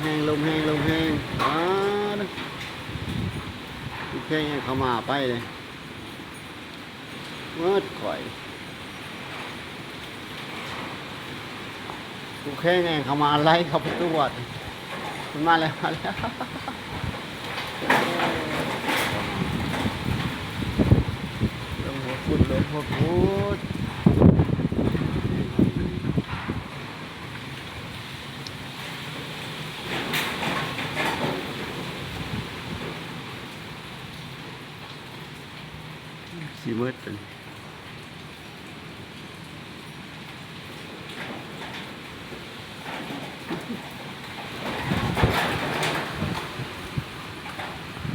ห้งลมแห้งลมแห้งลูกแข้งเข้ามาไปเลยเมื่อข่อยลูกแข้งเข้ามาไล่เข้าประตูวัดมันมาแล้วมาแล้วลงหัวฟุดลงหัวฟุดสีมืดเป็น